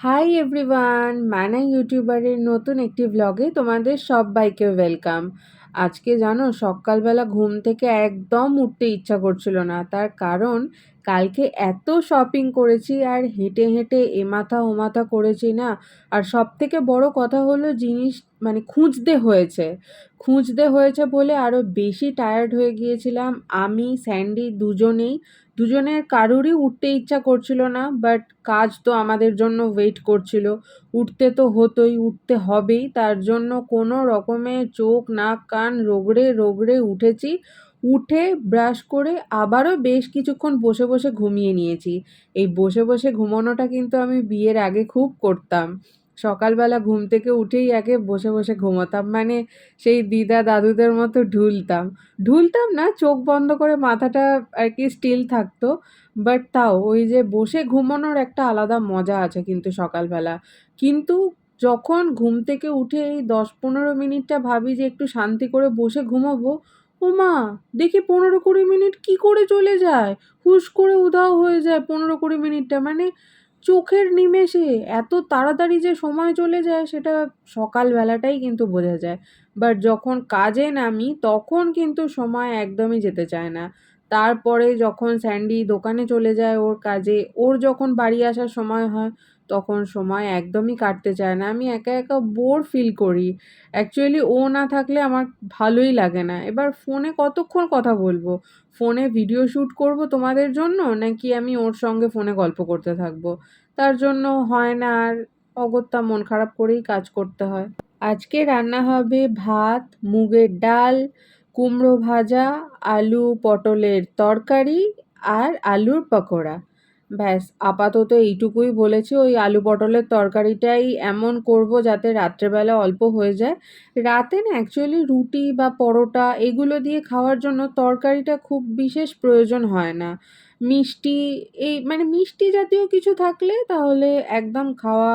Hi everyone, মানা ইউটিউবারের নতুন একটি ব্লগে তোমাদের সবাইকে ওয়েলকাম। আজকে জানো সকালবেলা ঘুম থেকে একদম উঠতে ইচ্ছা করছিল না, তার কারণ কালকে এত শপিং করেছি আর হেঁটে হেঁটে এ মাথা ও মাথা করেছি না। আর সব থেকে বড় কথা হলো জিনিস মানে খুঁজতে হয়েছে বলে আরও বেশি টায়ার্ড হয়ে গিয়েছিলাম। আমি স্যান্ডি দুজনের কারোরই উঠতে ইচ্ছা করছিল না, বাট কাজ তো আমাদের জন্য ওয়েট করছিল। উঠতে তো হতোই, উঠতে হবেই, তার জন্য কোনো রকমে চোখ নাক কান রগড়ে রগড়ে উঠেছি। উঠে ব্রাশ করে আবারও বেশ কিছুক্ষণ বসে বসে ঘুমিয়ে নিয়েছি। এই বসে বসে ঘুমানোটা কিন্তু আমি বিয়ের আগে খুব করতাম। সকালবেলা ঘুম থেকে উঠেই আগে বসে বসে ঘুমোতাম, মানে সেই দিদা দাদুদের মতো ঢুলতাম। ঢুলতাম না, চোখ বন্ধ করে মাথাটা আর কি স্টিল থাকতো। বাট তাও ওই যে বসে ঘুমানোর একটা আলাদা মজা আছে কিন্তু সকালবেলা। কিন্তু যখন ঘুম থেকে উঠে এই 10-15 মিনিটটা ভাবি যে একটু শান্তি করে বসে ঘুমাবো, ও মা, দেখি 15-20 মিনিট কি করে চলে যায়। হুশ করে উধাও হয়ে যায় 15-20 মিনিটটা, মানে চোখের নিমেষে এত তাড়াতাড়ি যে সময় চলে যায় সেটা সকালবেলাটাই কিন্তু বোঝা যায়। বাট যখন কাজে নামি তখন কিন্তু সময় একদমই যেতে চায় না। তারপরে যখন স্যান্ডি দোকানে চলে যায় ওর কাজে, ওর যখন বাড়ি আসার সময় হয় তখন সময় একদমই কাটতে চায় না। আমি একা একা বোর ফিল করি। অ্যাকচুয়ালি ও না থাকলে আমার ভালোই লাগে না। এবার ফোনে কতক্ষণ কথা বলবো? ফোনে ভিডিও শ্যুট করব তোমাদের জন্য, নাকি আমি ওর সঙ্গে ফোনে গল্প করতে থাকবো? তার জন্য হয় না, আর অগত্যা মন খারাপ করেই কাজ করতে হয়। আজকে রান্না হবে ভাত, মুগের ডাল, কুমড়ো ভাজা, আলু পটলের তরকারি আর আলুর পকোড়া। ব্যাস, আপাতত এইটুকুই বলেছি। ওই আলু পটলের তরকারিটাই এমন করব যাতে রাত্রেবেলা অল্প হয়ে যায়। রাতে না অ্যাকচুয়ালি রুটি বা পরোটা এগুলো দিয়ে খাওয়ার জন্য তরকারিটা খুব বিশেষ প্রয়োজন হয় না। মিষ্টি, এই মানে মিষ্টি জাতীয় কিছু থাকলে তাহলে একদম খাওয়া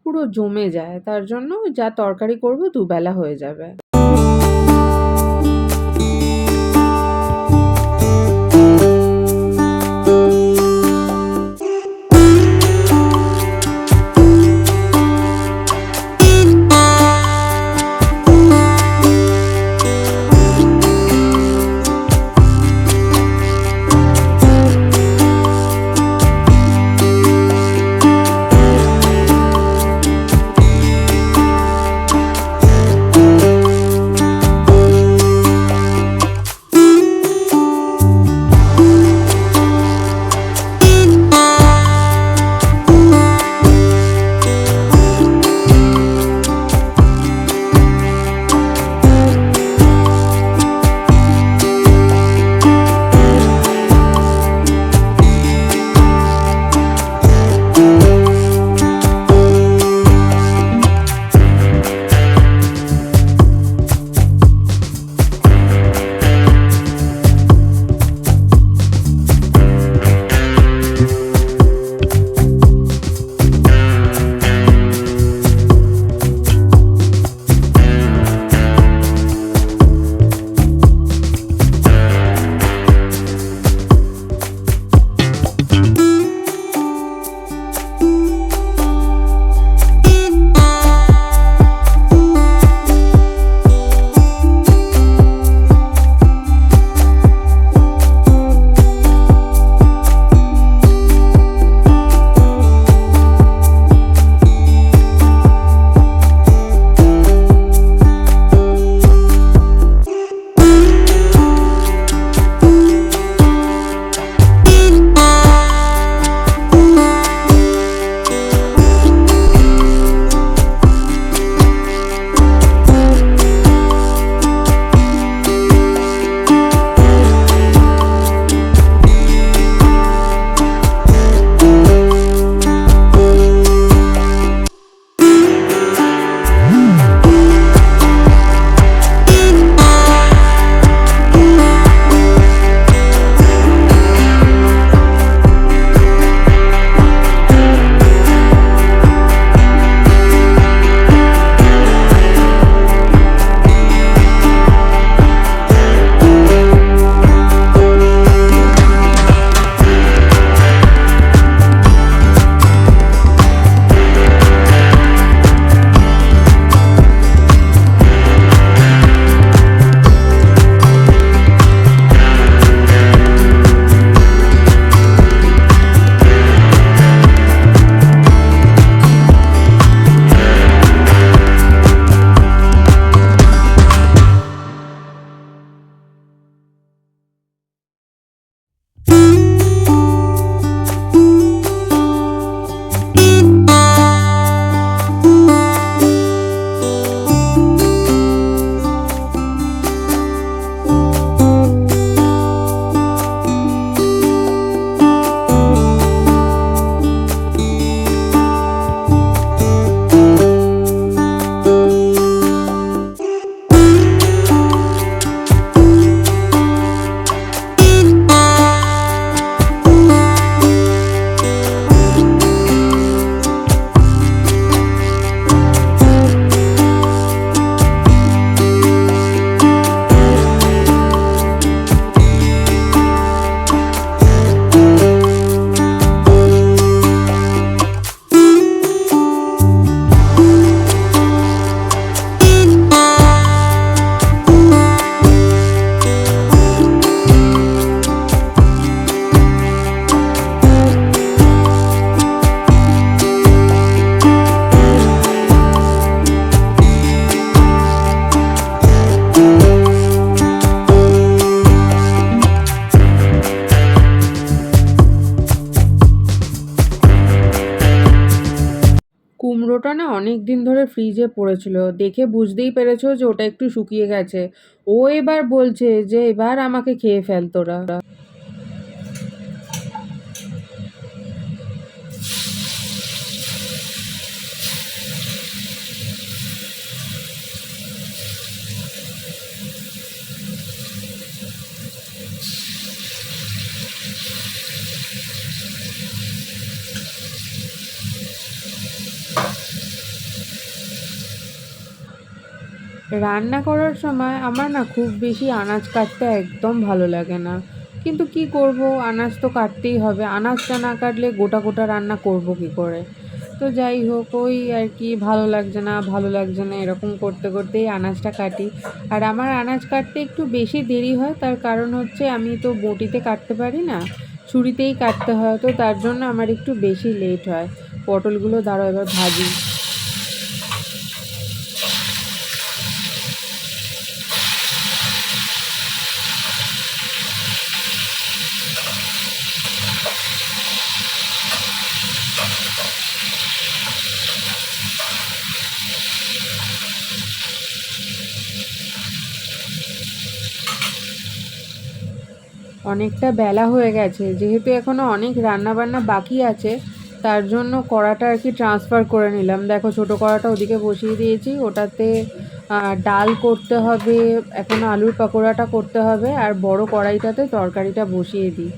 পুরো জমে যায়। তার জন্য যা তরকারি করব দুবেলা হয়ে যাবে। কুমড়োটা না অনেক দিন ধরে ফ্রিজে পড়েছিল, দেখে বুঝতেই পেরেছো যে ওটা একটু শুকিয়ে গেছে। ও এবার বলছে যে এবার আমাকে খেয়ে ফেল তোরা। রান্না করার সময় আমার না খুব বেশি আনাজ কাটতে একদম ভালো লাগে না, কিন্তু কি করব, আনাজ তো কাটতেই হবে। আনাজটা না কাটলে গোটা গোটা রান্না করব কি করে। তো যাই হোক, ওই আর কি, ভালো লাগছে না ভালো লাগছে না এরকম করতে করতেই আনাজটা কাটি। আর আমার আনাজ কাটতে একটু বেশি দেরি হয়, তার কারণ হচ্ছে আমি তো বটিতে কাটতে পারি না, ছুরিতেই কাটতে হয়, তো তার জন্য আমার একটু বেশি লেট হয়। পটলগুলো দাঁড়াও এবার ভাজি। অনেকটা বেলা হয়ে গেছে, যেহেতু এখনও অনেক রান্না বান্না বাকি আছে, তার জন্য কড়াটা আর কি ট্রান্সফার করে নিলাম। দেখো ছোটো কড়াটা ওদিকে বসিয়ে দিয়েছি, ওটাতে ডাল করতে হবে, এখনও আলুর পকোড়াটা করতে হবে, আর বড় কড়াইটাতে তরকারিটা বসিয়ে দিই।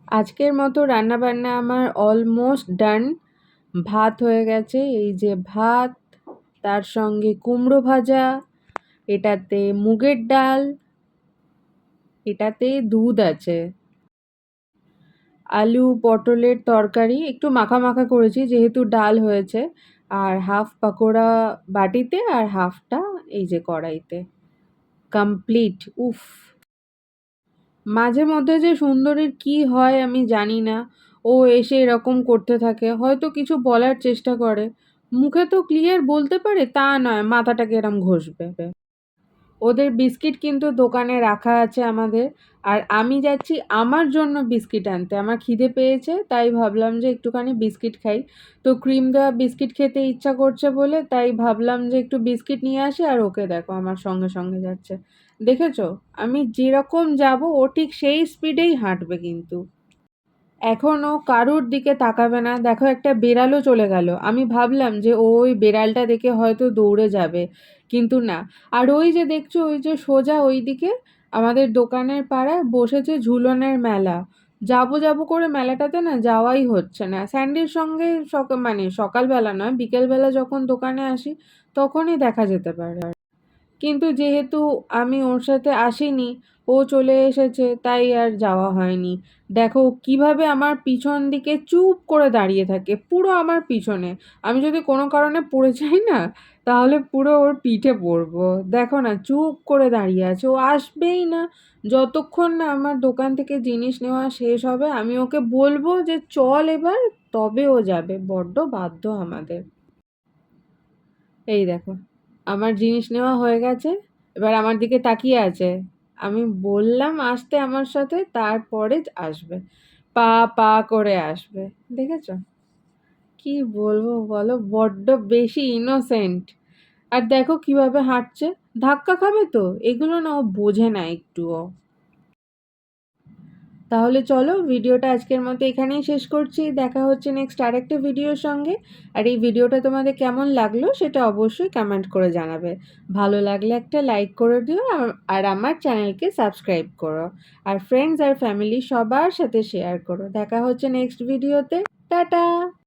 আজকের মতো রান্নাবান্না আমার অলমোস্ট ডান। ভাত হয়ে গেছে, এই যে ভাত, তার সঙ্গে কুমড়ো ভাজা, এটাতে মুগের ডাল, এটাতে দুধ আছে, আলু পটলের তরকারি একটু মাখা মাখা করেছি যেহেতু ডাল হয়েছে, আর হাফ পাকোড়া বাটিতে আর হাফটা এই যে কড়াইতে। কমপ্লিট। উফ! মাঝে মধ্যে যে সুন্দরীর কি হয় আমি জানি না, ও এসে এরকম করতে থাকে, হয়তো কিছু বলার চেষ্টা করে, মুখে তো ক্লিয়ার বলতে পারে তা নয়, মাথাটাকে এরম ঘষবে। ওদের বিস্কিট কিন্তু দোকানে রাখা আছে আমাদের, আর আমি যাচ্ছি আমার জন্য বিস্কিট আনতে, আমার খিদে পেয়েছে তাই ভাবলাম যে একটুখানি বিস্কিট খাই। তো ক্রিম দেওয়া বিস্কিট খেতে ইচ্ছা করছে বলে তাই ভাবলাম যে একটু বিস্কিট নিয়ে আসি, আর ওকে দেখো আমার সঙ্গে সঙ্গে যাচ্ছে। দেখেছো, আমি যেরকম যাব ও ঠিক সেই স্পিডেই হাঁটবে কিন্তু। এখন ও কারুর দিকে তাকাবে না, দেখো একটা বেড়ালও চলে গেল, আমি ভাবলাম যে ও ওই বেড়ালটা দেখে হয়তো দৌড়ে যাবে, কিন্তু না। আর ওই যে দেখছো, ওই যে সোজা ওই দিকে আমাদের দোকানের পাড়ায় বসেছে ঝুলনের মেলা, যাবো যাবো করে মেলাটাতে না যাওয়াই হচ্ছে না। স্যান্ডির সঙ্গে মানে সকালবেলা নয়, বিকেলবেলা যখন দোকানে আসি তখনই দেখা যেতে পারে, কিন্তু যেহেতু আমি ওর সাথে আসিনি, ও চলে এসেছে তাই আর যাওয়া হয়নি। দেখো কিভাবে আমার পিছন দিকে চুপ করে দাঁড়িয়ে থাকে, পুরো আমার পিছনে। আমি যদি কোনো কারণে পড়ে যাই না, তাহলে পুরো ওর পিঠে পড়বো। দেখো না, চুপ করে দাঁড়িয়ে আছে, ও আসবেই না যতক্ষণ না আমার দোকান থেকে জিনিস নেওয়া শেষ হবে। আমি ওকে বলবো যে চল এবার, তবে ও যাবে। বড্ড বাধ্য আমাদের। এই দেখো, আমার জিনিস নেওয়া হয়ে গেছে, এবার আমার দিকে তাকিয়ে আছে। আমি বললাম আসতে আমার সাথে, তারপরে আসবে, পা পা করে আসবে। দেখেছো, কি বলবো বলো, বড্ড বেশি ইনোসেন্ট। আর দেখো কিভাবে হাঁটছে, ধাক্কা খাবে তো, এগুলো না ও বোঝে না একটুও। তাহলে চলো ভিডিওটা আজকের মতো এখানেই শেষ করছি, দেখা হচ্ছে নেক্সট আরেকটা ভিডিওর সঙ্গে। আর এই ভিডিওটা তোমাদের কেমন লাগলো সেটা অবশ্যই কমেন্ট করে জানাবে। ভালো লাগলে একটা লাইক করে দিও, আর আমার চ্যানেলকে সাবস্ক্রাইব করো, আর ফ্রেন্ডস আর ফ্যামিলি সবার সাথে শেয়ার করো। দেখা হচ্ছে নেক্সট ভিডিওতে। টাটা।